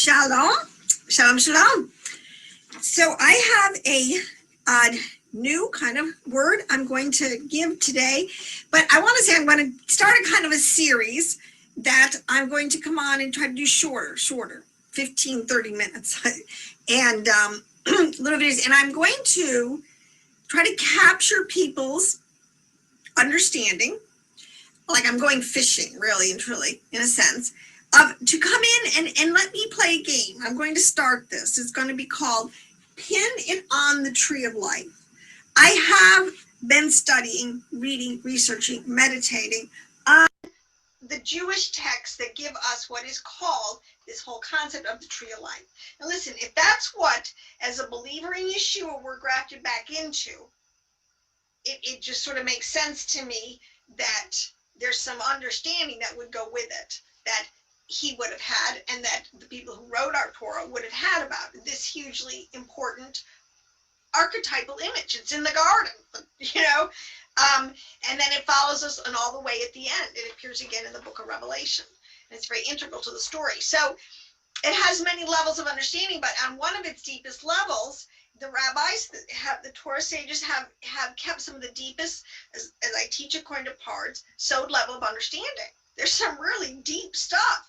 Shalom, shalom, shalom. So I have a new kind of word I'm going to give today, but I want to say I'm going to start a kind of a series that I'm going to come on and try to do shorter, 15, 30 minutes, and little videos. And I'm going to try to capture people's understanding, like I'm going fishing, really and truly, in a sense, to come in and let me play a game. I'm going to start this. It's going to be called Pin It on the Tree of Life. I have been studying, reading, researching, meditating on the Jewish texts that give us what is called this whole concept of the tree of life. Now listen, if that's what, as a believer in Yeshua, we're grafted back into, it just sort of makes sense to me that there's some understanding that would go with it, that he would have had, and that the people who wrote our Torah would have had about this hugely important archetypal image. It's in the garden, and then it follows us and all the way at the end. It appears again in the book of Revelation, and it's very integral to the story. So it has many levels of understanding, but on one of its deepest levels, the rabbis that have, the Torah sages have kept some of the deepest, as I teach according to parts, sod level of understanding. There's some really deep stuff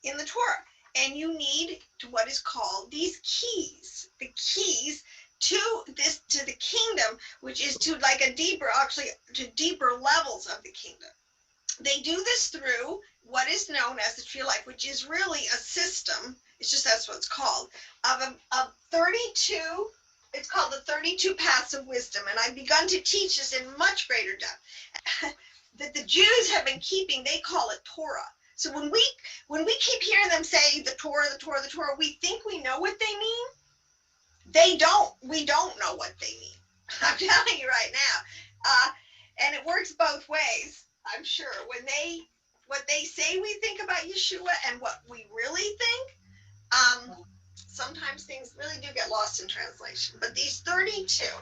in the Torah, and you need to what is called these keys, the keys to the kingdom, which is to like a deeper, actually to deeper levels of the kingdom. They do this through what is known as the tree of life, which is really a system. It's just that's what it's called, of 32. It's called the 32 paths of wisdom, and I've begun to teach this in much greater depth. That the Jews have been keeping. They call it Torah. So when we keep hearing them say the Torah, we think we know what they mean. They don't. We don't know what they mean. I'm telling you right now, and it works both ways. I'm sure what they say we think about Yeshua and what we really think, sometimes things really do get lost in translation. But these 32,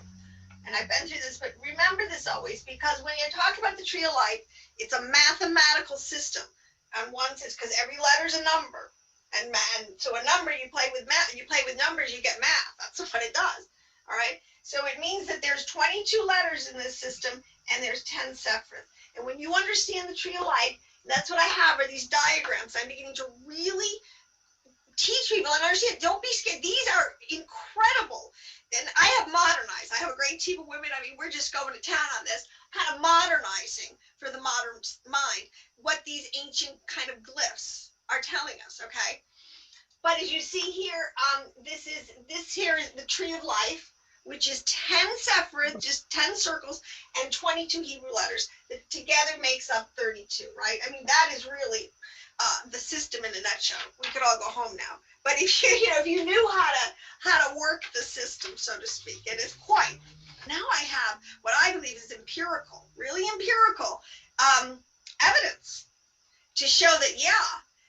and I've been through this, but remember this always, because when you talk about the tree of life, it's a mathematical system. On one sense, because every letter is a number, and so a number, you play with math, you play with numbers, you get math. That's what it does. All right. So it means that there's 22 letters in this system, and there's 10 separate. And when you understand the tree of life, that's what I have are these diagrams. I'm beginning to really teach people and understand. Don't be scared. These are incredible. And I have modernized. I have a great team of women. I mean, we're just going to town on this, kind of modernizing for the modern mind what these ancient kind of glyphs are telling us. Okay. But as you see here, this here is the tree of life, which is 10 separate, just 10 circles and 22 Hebrew letters that together makes up 32, right? I mean, that is really the system in a nutshell. We could all go home now. But if you knew how to work the system, so to speak, it is quite. Now I have what I believe is empirical, really empirical evidence to show that,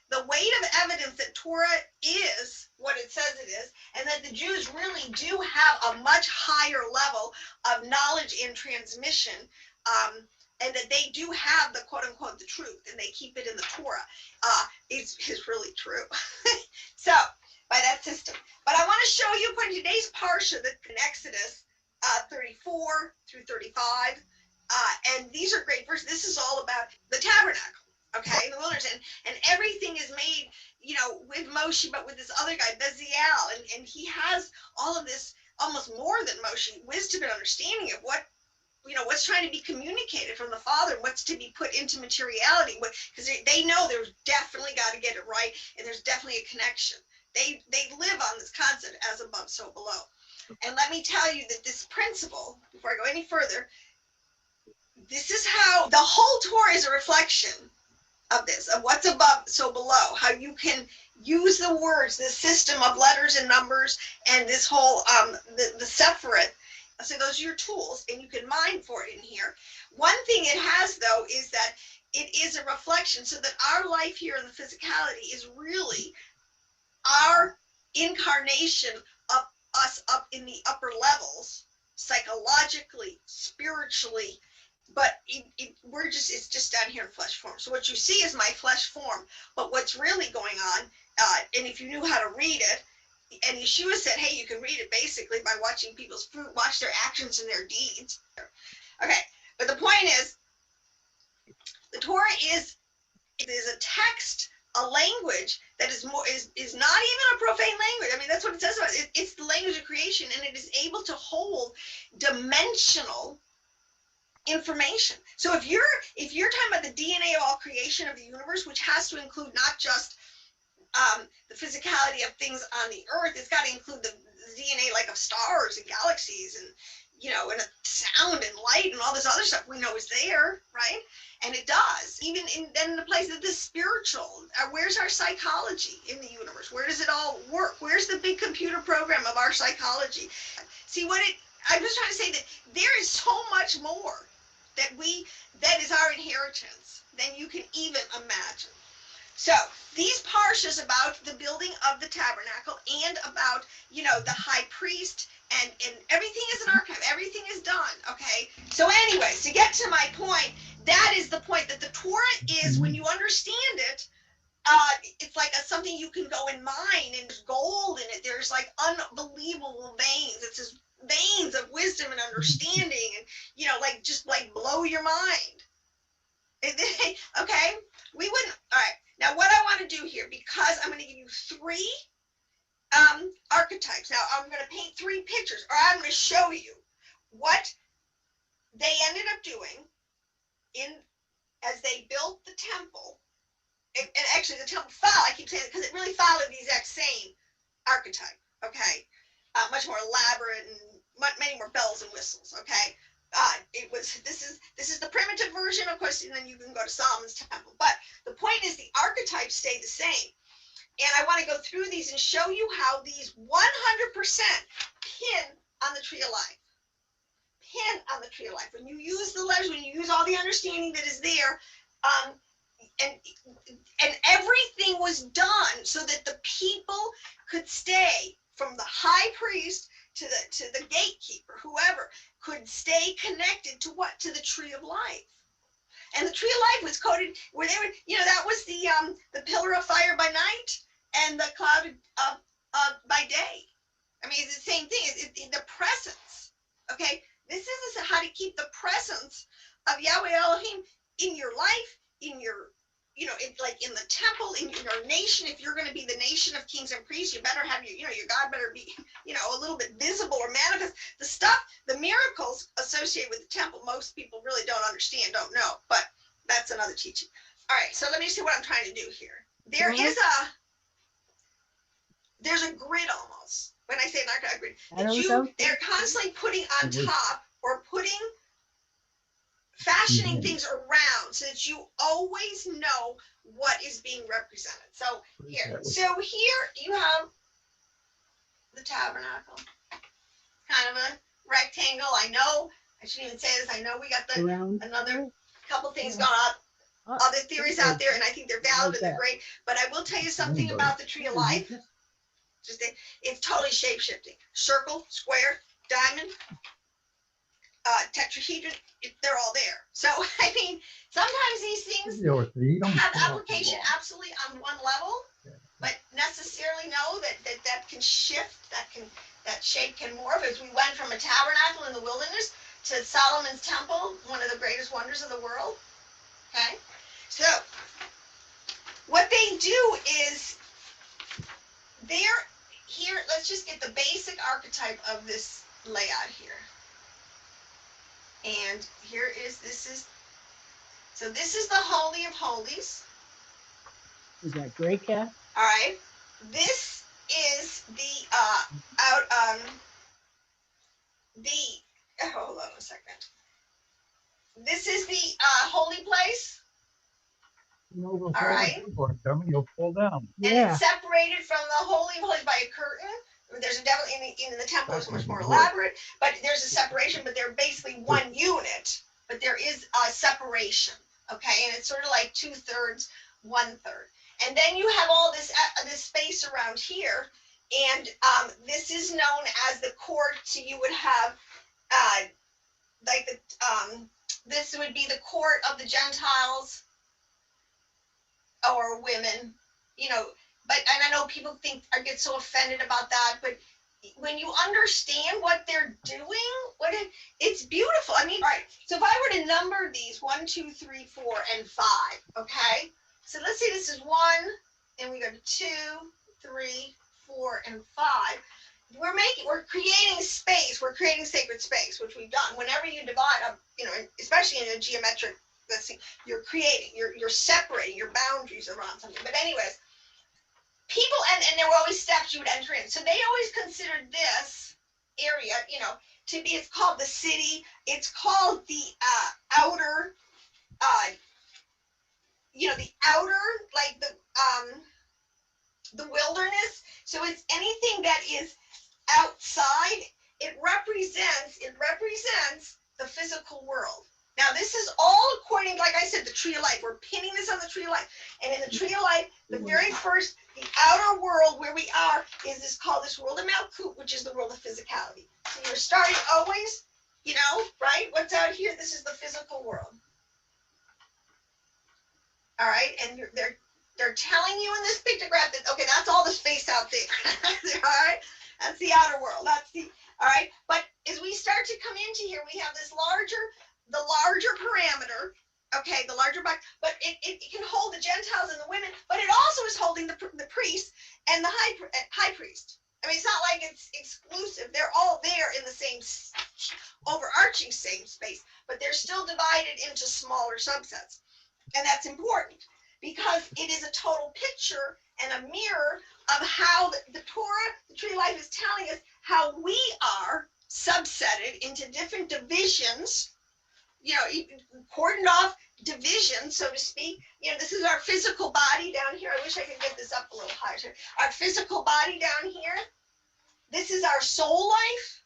the weight of evidence that Torah is what it says it is, and that the Jews really do have a much higher level of knowledge and transmission, and that they do have the quote-unquote the truth, and they keep it in the Torah, is really true. So, by that system. But I want to show you from today's Parsha, in Exodus 34 through 35, and these are great verses. This is all about the tabernacle. Okay, in the wilderness, and everything is made, with Moshe, but with this other guy, Bezalel, and he has all of this, almost more than Moshe, wisdom and understanding of what, what's trying to be communicated from the Father, what's to be put into materiality, because they know there's definitely got to get it right, and there's definitely a connection. They live on this concept, as above, so below. And let me tell you that this principle, before I go any further, this is how the whole Torah is a reflection of this, of what's above, so below, how you can use the words, this system of letters and numbers, and this whole, the separate, so those are your tools, and you can mine for it in here. One thing it has, though, is that it is a reflection, so that our life here in the physicality is really our incarnation of us up in the upper levels, psychologically, spiritually, but it's just down here in flesh form. So what you see is my flesh form, but what's really going on and if you knew how to read it, and Yeshua said, hey, you can read it basically by watching people's fruit, watch their actions and their deeds. Okay, but the point is, the Torah is a text, a language that is more is not even a profane language. I mean, that's what it says about it. It's the language of creation, and it is able to hold dimensional information. So if you're talking about the DNA of all creation of the universe, which has to include not just the physicality of things on the earth, it's got to include the DNA like of stars and galaxies and, you know, and sound and light and all this other stuff we know is there, right? And it does. Even in the place of the spiritual, where's our psychology in the universe? Where does it all work? Where's the big computer program of our psychology? See, I'm just trying to say that there is so much more that is our inheritance than you can even imagine. So these parshas about the building of the tabernacle and about, you know, the high priest and everything is an archive. Everything is done. Okay. So anyways, to get to my point, that is the point, that the Torah is, when you understand it, it's like something you can go and mine, and there's gold in it. There's like unbelievable veins. It's just veins of wisdom and understanding, and, you know, like just like blow your mind. Okay. We wouldn't. All right. Now, what I want to do here, because I'm going to give you 3 archetypes. Now, I'm going to paint 3 pictures, or I'm going to show you what they ended up doing as they built the temple. And actually, the temple fell. I keep saying it because it really followed the exact same archetype. Okay, much more elaborate and many more bells and whistles. Okay. This is the primitive version, of course, and then you can go to Solomon's temple. But the point is, the archetypes stay the same. And I want to go through these and show you how these 100% pin on the tree of life. Pin on the tree of life. When you use the letters, when you use all the understanding that is there, and everything was done so that the people could stay, from the high priest to the gatekeeper, whoever, could stay connected to what? To the tree of life. And the tree of life was coded where they were, you know, that was the pillar of fire by night and the cloud by day. I mean, it's the same thing. It's the presence. Okay, this is how to keep the presence of Yahweh Elohim in your life, in your, you know, like in the temple, in your nation. If you're going to be the nation of kings and priests, you better have your God better be, you know, a little bit visible or manifest. The stuff, the miracles associated with the temple, most people really don't understand, don't know, but that's another teaching. All right, so let me see what I'm trying to do here. There's a grid almost. When I say an grid, they're constantly putting on top or fashioning things around so that you always know what is being represented. So here you have the tabernacle, kind of a rectangle. I know I shouldn't even say this. I know we got another couple things going on, other theories out there, and I think they're valid and they're great. But I will tell you something about the tree of life. It's totally shape-shifting. Circle, square, diamond, tetrahedron, they're all there. So, I mean, sometimes these things have application absolutely on one level, but necessarily know that can shift, that shape can morph. As we went from a tabernacle in the wilderness to Solomon's temple, one of the greatest wonders of the world. Okay? So, what they do is, here, let's just get the basic archetype of this layout here. And this is the Holy of Holies. Is that gray cat? All right. This is the hold on a second. This is the holy place. All right. You'll fall down. And it's separated from the Holy of Holies by a curtain. There's definitely in the temple it's much more elaborate, but there's a separation, but they're basically one unit, but there is a separation, okay? And it's sort of like 2/3, 1/3. And then you have all this space around here, and this is known as the court. So you would have this would be the court of the Gentiles or women, you know, but, and I know people think, I get so offended about that, but when you understand what they're doing, it's beautiful. I mean, all right, so if I were to number these 1, 2, 3, 4, and 5, okay? So let's say this is 1, and we go to 2, 3, 4, and 5. We're creating space, we're creating sacred space, which we've done. Whenever you divide up, you know, especially in a geometric, let's see, you're creating, you're separating your boundaries around something. But anyways, people, and there were always steps you would enter in. So they always considered this area, you know, to be, it's called the city. It's called the outer, you know, the outer, like the wilderness. So it's anything that is outside. It represents the physical world. Now, this is all according, like I said, the tree of life. We're pinning this on the tree of life. And in the tree of life, the very first, the outer world where we are is called this world of Malkut, which is the world of physicality. So you're starting always, you know, right? What's out here? This is the physical world. All right? And they're telling you in this pictograph that, okay, that's all the space out there. All right? That's the outer world. That's the, all right? But as we start to come into here, we have this the larger parameter, okay, the larger box, but it can hold the Gentiles and the women, but it also is holding the priest and the high priest. I mean, it's not like it's exclusive. They're all there in the same overarching same space, but they're still divided into smaller subsets. And that's important because it is a total picture and a mirror of how the Torah, the tree of life, is telling us how we are subsetted into different divisions, you know, cordoned off divisions, so to speak. You know, this is our physical body down here. I wish I could get this up a little higher. Our physical body down here. This is our soul life.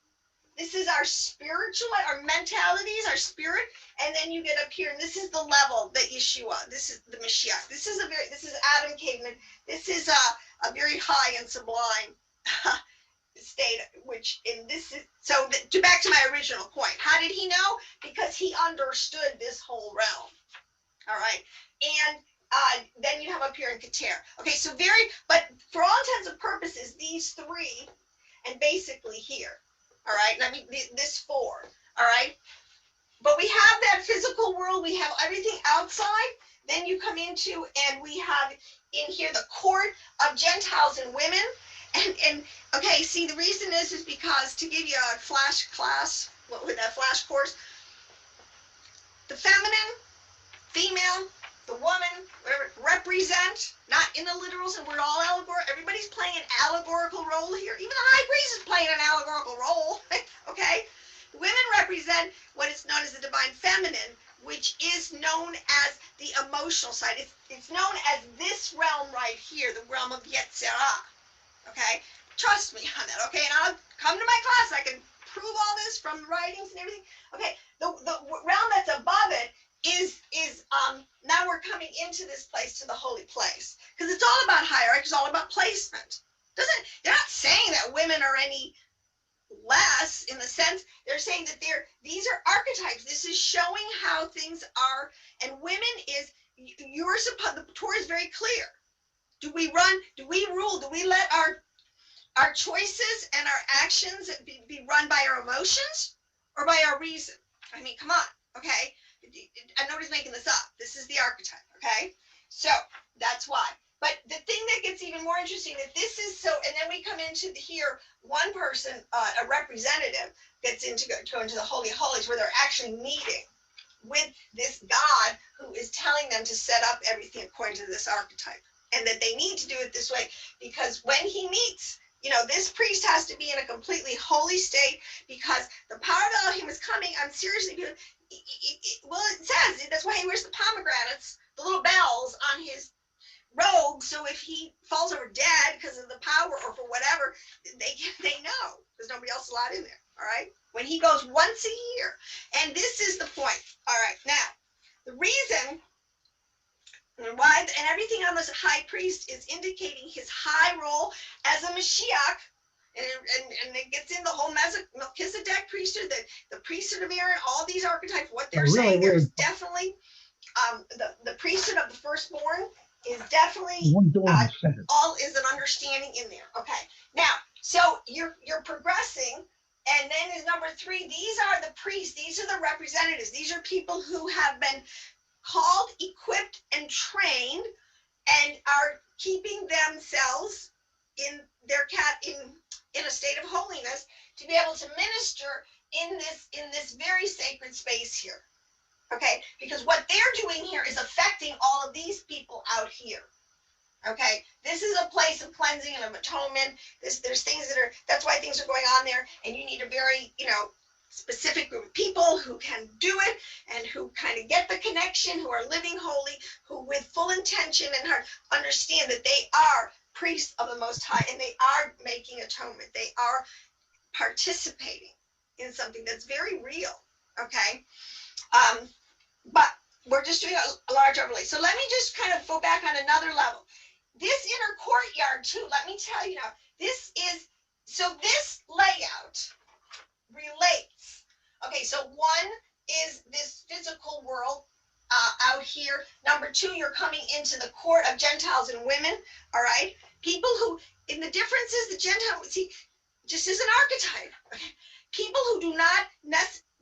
This is our spiritual, our mentalities, our spirit. And then you get up here, and this is the level that Yeshua, this is the Mashiach. This is Adam Caveman. This is a very high and sublime state, which in this is, so back to my original point. How did he know? Because he understood this whole realm. All right. And then you have up here in Keter. Okay, so but for all intents and purposes, these three, and basically here. All right, this 4. All right. But we have that physical world, we have everything outside. Then you come into, and we have in here the court of Gentiles and women. And okay, see, the reason is because, to give you a flash class, with that flash course, the feminine, female, the woman, whatever, represent, not in the literal sense, we're all allegorical. Everybody's playing an allegorical role here. Even the high priest is playing an allegorical role, okay? The women represent what is known as the divine feminine, which is known as the emotional side. It's known as this realm right here, the realm of Yetzirah. Okay, trust me on that. Okay, and I'll come to my class. I can prove all this from writings and everything. Okay, the realm that's above it is now we're coming into this place, to the holy place, because it's all about hierarchy. It's all about placement. They're not saying that women are any less in the sense, they're saying that these are archetypes. This is showing how things are, and women is, the Torah is very clear. Do we rule? Do we let our choices and our actions be run by our emotions or by our reason? I mean, come on, okay? And nobody's making this up. This is the archetype, okay? So that's why. But the thing that gets even more interesting, that this is so, and then we come into here, one person, a representative, gets go into the Holy of Holies, where they're actually meeting with this God who is telling them to set up everything according to this archetype. And that they need to do it this way, because when he meets, you know, this priest has to be in a completely holy state, because the power of Elohim is coming. I'm seriously, well, it says, that's why he wears the pomegranates, the little bells on his robe, so if he falls over dead because of the power or for whatever, they know, because nobody else is allowed in there, all right? When he goes once a year. And this is the point. All right, now, the reason why, and everything on this high priest is indicating his high role as a Mashiach, and it gets in the whole Melchizedek priesthood, the priesthood of Aaron, all these archetypes, what they're saying, there's definitely the priesthood of the firstborn is definitely One door in the center. all is an understanding in there. Okay. Now, so you're progressing, and then is number 3. These are the priests. These are the representatives. These are people who have been called, equipped, and trained, and are keeping themselves in their in a state of holiness to be able to minister in this very sacred space here. Okay, because what they're doing here is affecting all of these people out here. Okay, this is a place of cleansing and of atonement. There's things that's why things are going on there, and you need a very, specific group of people who can do it and who kind of get the connection, who are living holy, who with full intention and heart understand that they are priests of the Most High and they are making atonement. They are participating in something that's very real. Okay, but we're just doing a large overlay. So let me just kind of go back on another level. This inner courtyard too, let me tell you now, this layout relates. Okay, so 1 is this physical world out here. Number 2, you're coming into the court of Gentiles and women, all right? People who, in the differences, the Gentile, see, just as an archetype, okay? People who do not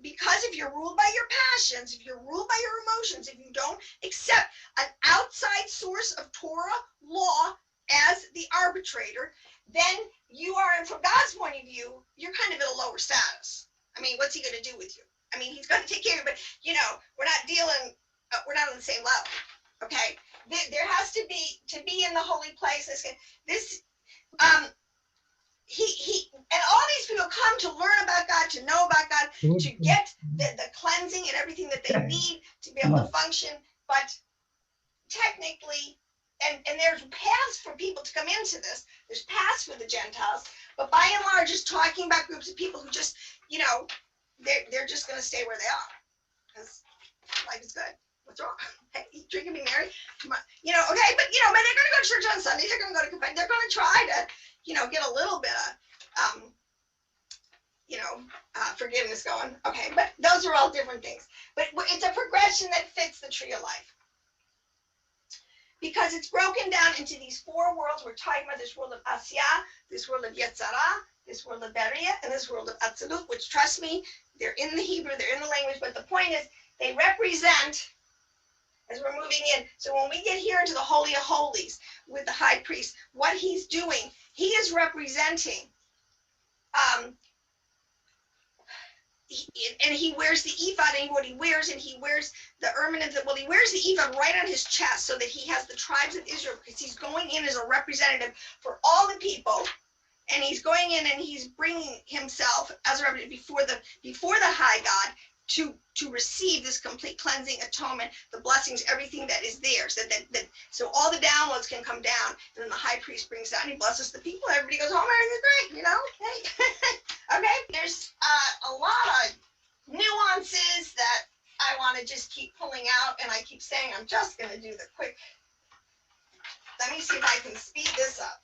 because if you're ruled by your passions, if you're ruled by your emotions, if you don't accept an outside source of Torah law as the arbitrator, then you are, and from God's point of view, you're kind of at a lower status. I mean, what's he going to do with you? I mean, he's going to take care of you, but, we're not on the same level, okay? There has to be in the holy place, he and all these people come to learn about God, to know about God, to get the cleansing and everything that they need to be able to function. But technically, and there's paths for people to come into this. There's paths for the Gentiles, but by and large, it's talking about groups of people who just, they're just going to stay where they are because life is good. What's wrong? Hey, eat, drink, and be merry. Come on, okay, but but they're going to go to church on Sunday. They're going to go to confession. They're going to try to, get a little bit of, forgiveness going. Okay, but those are all different things. But it's a progression that fits the tree of life. Because it's broken down into these 4 worlds. We're talking about this world of Asiyah, this world of Yetzirah, this world of Beria, and this world of Atzilut, which, trust me, they're in the Hebrew, they're in the language, but the point is, they represent, as we're moving in, so when we get here into the Holy of Holies with the high priest, what he's doing, he is representing, and he wears the ephod, and what he wears, and he wears the ermine, he wears the ephod right on his chest so that he has the tribes of Israel, because he's going in as a representative for all the people, and he's going in and he's bringing himself as a representative before the high God to receive this complete cleansing, atonement, the blessings, everything that is theirs. So all the downloads can come down, and then the high priest brings down, he blesses the people, everybody goes home, everything's great, hey. Okay, there's a lot of nuances that I want to just keep pulling out, and I keep saying I'm just going to do the quick. Let me see if I can speed this up.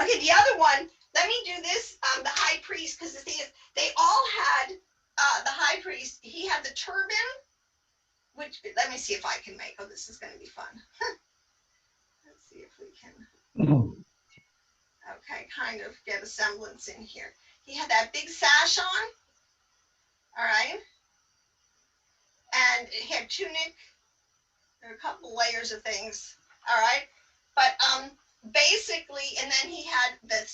Okay, the other one, let me do this, the high priest, because the thing is, they all had, the high priest, he had the turban, which, let me see if I can make, this is going to be fun. Let's see if we can, okay, kind of get a semblance in here. He had that big sash on, all right, and he had tunic, there are a couple layers of things, all right, but, basically, and then he had the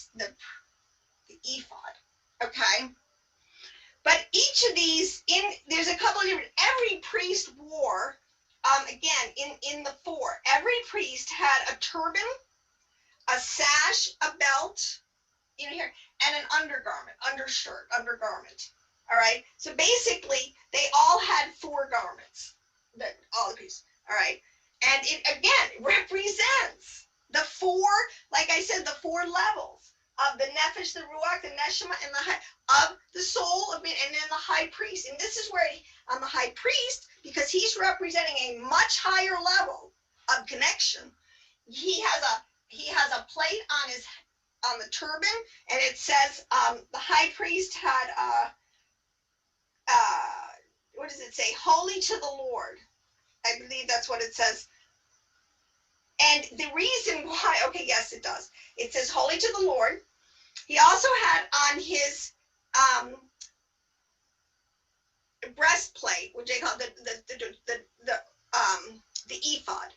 ephod, okay? But each of these, there's a couple of different, every priest wore, again, in the 4, every priest had a turban, a sash, a belt, here, and an undergarment, all right? So basically, they all had 4 garments, all the priests, all right? And it, again, represents the 4, like I said, the 4 levels of the nefesh, the ruach, the neshama, and of the soul of it, and then the high priest. And this is where on the high priest, because he's representing a much higher level of connection, he has a plate on the turban, and it says the high priest had what does it say? Holy to the Lord. I believe that's what it says. And the reason why, okay, yes, it does. It says holy to the Lord. He also had on his breastplate, which they call the ephod,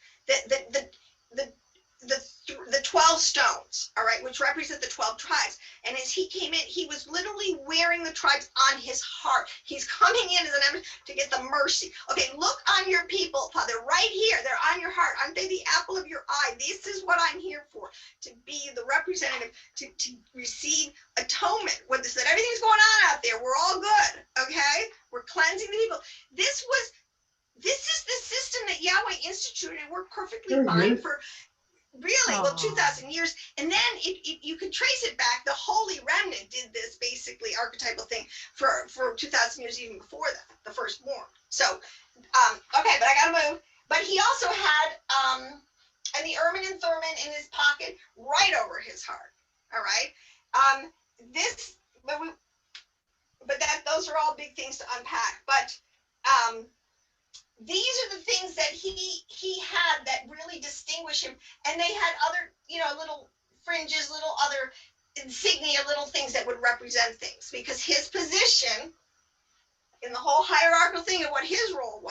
the 12 stones, all right, which represent the 12 tribes. And as he came in, he was literally wearing the tribes on his heart. He's coming in as an emissary to get the mercy. Okay, look on your people, Father, right here. They're on your heart. Aren't they the apple of your eye? This is what I'm here for, to be the representative, to receive atonement. What this, that everything's going on out there. We're all good, okay? We're cleansing the people. This is the system that Yahweh instituted and worked perfectly fine for really, well, 2,000 years. And then you could trace it back. The Holy Remnant did this basically archetypal thing for 2,000 years, even before that, the firstborn. So, okay, but I gotta move. But he also had and the ermine and thurman in his pocket right over his heart. All right. Those are all big things to unpack. But these are the things that he had that really distinguish him. And they had other, little fringes, little other insignia, little things that would represent things, because his position in the whole hierarchical thing of what his role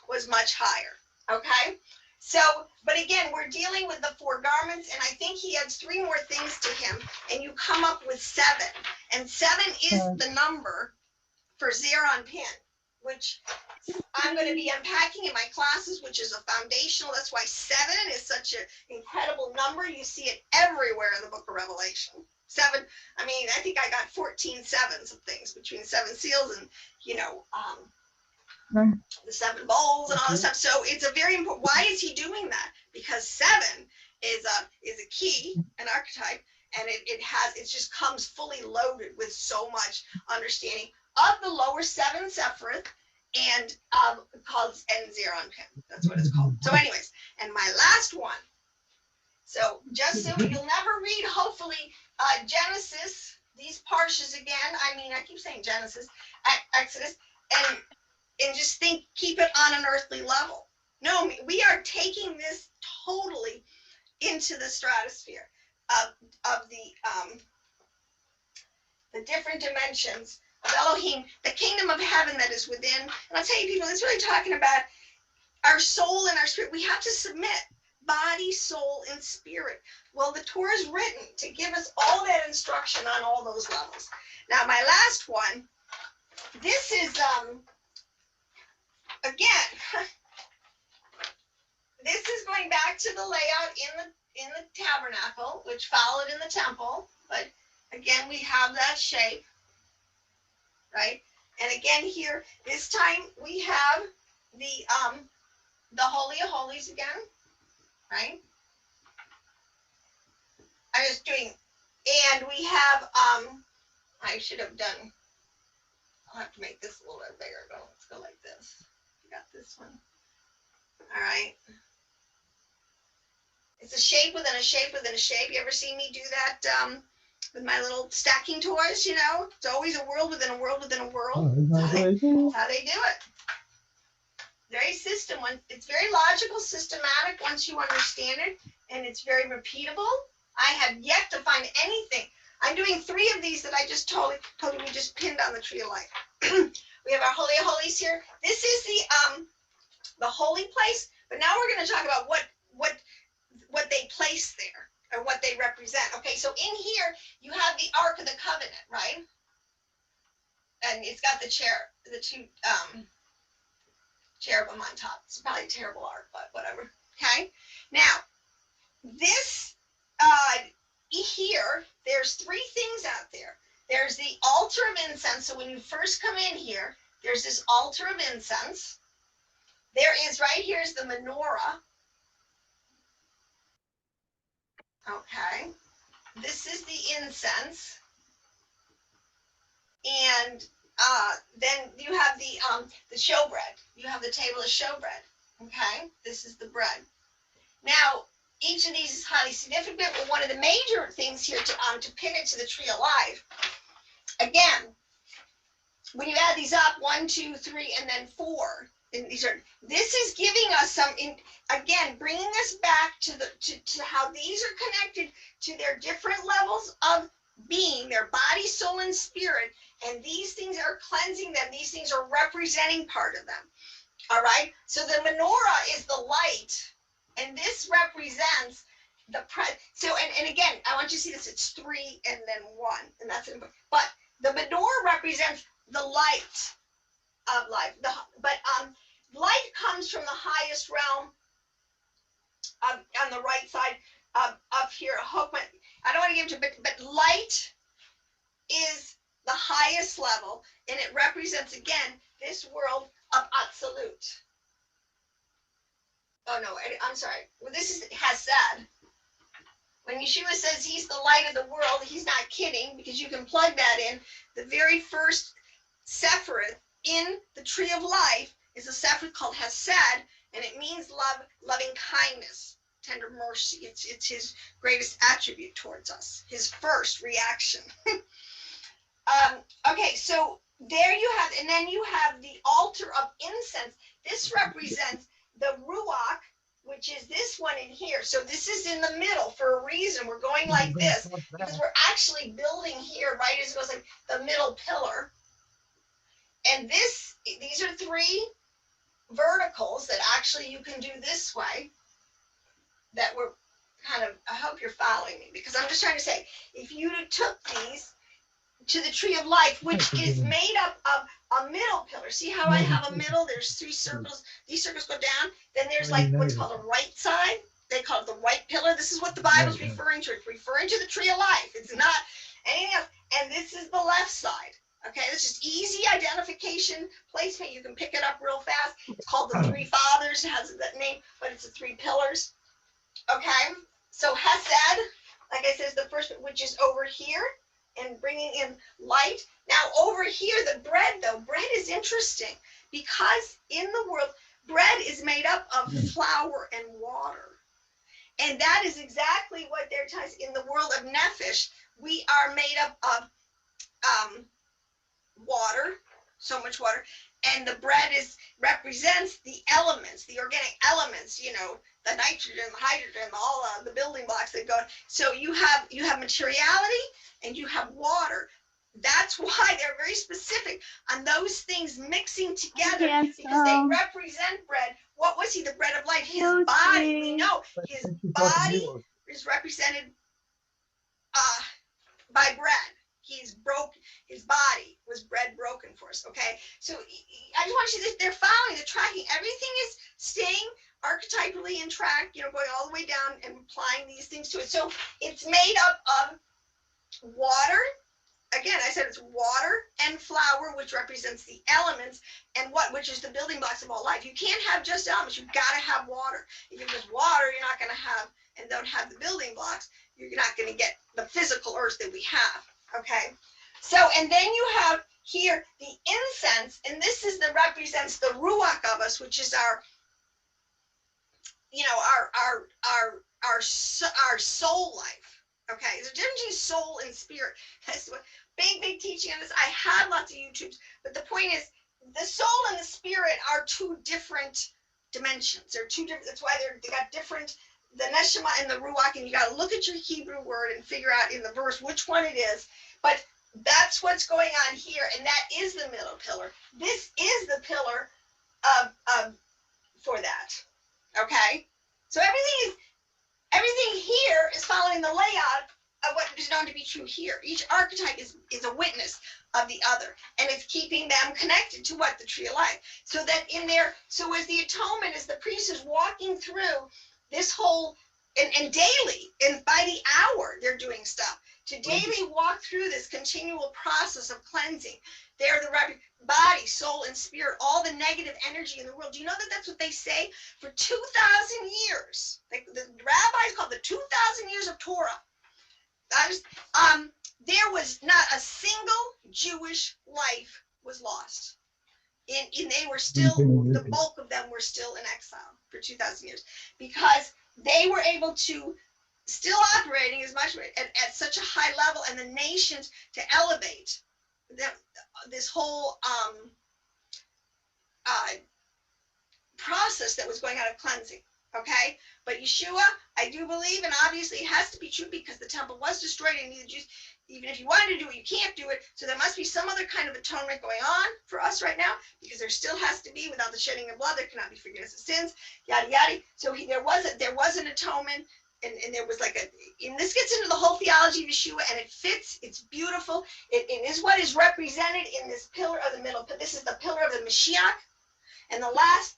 was much higher. Okay. So, but again, we're dealing with the 4 garments, and I think he adds 3 more things to him, and you come up with 7. And 7 is the number for Zeron Pin, which I'm going to be unpacking in my classes, which is a foundational. That's why 7 is such an incredible number. You see it everywhere in the book of Revelation. 7, I mean, I think I got 14 sevens of things between 7 seals and, the 7 bowls and all this stuff. So it's a very important. Why is he doing that? Because 7 is a key, an archetype, and it just comes fully loaded with so much understanding of the lower 7 Sephiroth, and called Zeron Pin. That's what it's called. So anyways, and my last one. So just so you'll never read, hopefully, Genesis, these parshas again. I mean, I keep saying Genesis, Exodus, and just keep it on an earthly level. No, we are taking this totally into the stratosphere of the different dimensions of Elohim, the kingdom of heaven that is within. And I'll tell you, people, it's really talking about our soul and our spirit. We have to submit body, soul, and spirit. Well, the Torah is written to give us all that instruction on all those levels. Now, my last one, this is, again, this is going back to the layout in the tabernacle, which followed in the temple. But again, we have that shape. Right? And again here, this time we have the Holy of Holies again, right? I'm just doing, and we have, I should have done, I'll have to make this a little bit bigger, but let's go like this. I got this one. All right. It's a shape within a shape within a shape. You ever see me do that, with my little stacking toys, It's always a world within a world within a world. That's how they do it. Very it's very logical, systematic once you understand it, and it's very repeatable. I have yet to find anything. I'm doing 3 of these that I just told you we just pinned on the tree of life. We have our Holy of Holies here. This is the holy place, but now we're going to talk about what they place there, or what they represent. Okay, so in here, you have the Ark of the Covenant, right? And it's got the 2 cherubim on top. It's probably a terrible ark, but whatever. Okay, now, this, here, there's 3 things out there. There's the altar of incense. So when you first come in here, there's this altar of incense. There is, right here is the menorah. Okay, this is the incense, and then you have the showbread. You have the table of showbread. Okay, this is the bread. Now, each of these is highly significant, but one of the major things here to pin it to the tree of life. Again, when you add these up, 1, 2, 3, and then 4, And this is giving us some, again, bringing us back to how these are connected to their different levels of being, their body, soul, and spirit. And these things are cleansing them. These things are representing part of them. All right. So the menorah is the light, and this represents the so and again, I want you to see this. It's 3 and then 1, and that's important. But the menorah represents the light of life. Light comes from the highest realm on the right side up here. I don't want to give it to, but light is the highest level, and it represents again this world of absolute. Oh no, I'm sorry. Well, this is Hesed. When Yeshua says he's the light of the world, he's not kidding, because you can plug that in. The very first Sephiroth in the tree of life is a Sephiroth called Hesed, and it means love, loving kindness, tender mercy. It's his greatest attribute towards us, his first reaction. Okay, so there you have, and then you have the altar of incense. This represents the Ruach, which is this one in here. So this is in the middle for a reason. We're going like this because we're actually building here, right as it goes, like the middle pillar. And these are 3 verticals that actually you can do this way, that we're kind of, I hope you're following me, because I'm just trying to say, if you took these to the tree of life, which is made up of a middle pillar. See how I have a middle? There's 3 circles. These circles go down. Then there's like what's called a right side. They call it the right pillar. This is what the Bible's referring to. It's referring to the tree of life. It's not anything else. And this is the left side. Okay, this is easy identification placement. You can pick it up real fast. It's called the 3 fathers. It has that name, but it's the 3 pillars. Okay, so Hesed, like I said, is the first, which is over here, and bringing in light. Now over here, the bread, though, bread is interesting, because in the world, bread is made up of flour and water. And that is exactly what they're telling us. In the world of Nephesh, we are made up of water, so much water, and the bread represents the elements, the organic elements, the nitrogen, the hydrogen, all the building blocks that go. So you have materiality and you have water. That's why they're very specific on those things mixing together, because they represent bread. What was he? The bread of life. His body, we know his body is represented by bread. He's broken. His body was bread broken for us. Okay, so I just want you to, they're following, they're tracking. Everything is staying archetypally in track, going all the way down and applying these things to it. So it's made up of water. Again, I said it's water and flour, which represents the elements, and which is the building blocks of all life. You can't have just elements. You've got to have water. If it's just water, you're not going to have, and don't have the building blocks, you're not going to get the physical earth that we have. Okay, so, and then you have here the incense, and this is represents the ruach of us, which is our soul life. Okay, there's a difference between soul and spirit. That's what big teaching on this. I had lots of YouTubes, but the point is, the soul and the spirit are 2 different dimensions. They're 2 different. That's why they got different. The neshama and the ruach, and you got to look at your Hebrew word and figure out in the verse which one it is. But that's what's going on here, and that is the middle pillar. This is the pillar of for that. Okay, so everything here is following the layout of what is known to be true here. Each archetype is a witness of the other, and it's keeping them connected to what the tree of life. So that in there, so as the atonement, as the priest is walking through this whole, and daily, and by the hour, they're doing stuff to daily walk through this continual process of cleansing. They're the body, soul, and spirit, all the negative energy in the world. Do you know that that's what they say for 2,000 years? The rabbis call it the 2,000 years of Torah. There was not a single Jewish life was lost. And they were still, the bulk of them were still in exile for 2,000 years, because they were able to still operating as much at such a high level, and the nations to elevate this whole process that was going on of cleansing. Okay, but Yeshua, I do believe, and obviously it has to be true because the temple was destroyed, and the Jews, even if you wanted to do it, you can't do it. So there must be some other kind of atonement going on for us right now, because there still has to be. Without the shedding of blood, there cannot be forgiveness of sins. Yada yada. So there was an atonement, and there was like and this gets into the whole theology of Yeshua, and it fits. It's beautiful. It is what is represented in this pillar of the middle. This is the pillar of the Mashiach, and the last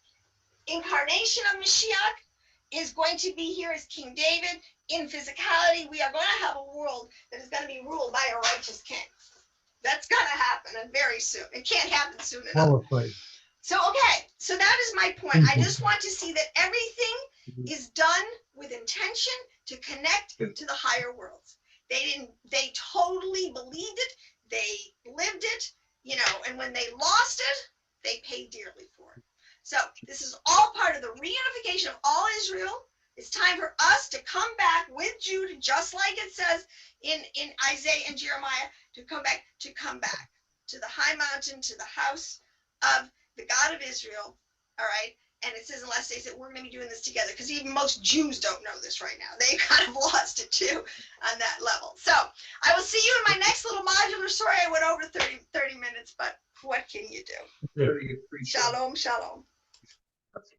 incarnation of Mashiach is going to be here as King David in physicality. We are going to have a world that is going to be ruled by a righteous king. That's going to happen, and very soon. It can't happen soon enough. Qualified. So, okay, so that is my point. I just want to see that everything is done with intention to connect to the higher worlds. They totally believed it. They lived it, and when they lost it, they paid dearly for it. So this is all part of the reunification of all Israel. It's time for us to come back with Judah, just like it says in Isaiah and Jeremiah, to come back to the high mountain, to the house of the God of Israel. All right. And it says in the last days that we're going to be doing this together, because even most Jews don't know this right now. They kind of lost it too on that level. So I will see you in my next little modular. Sorry, I went over 30 minutes, but what can you do? Very good. Shalom, shalom.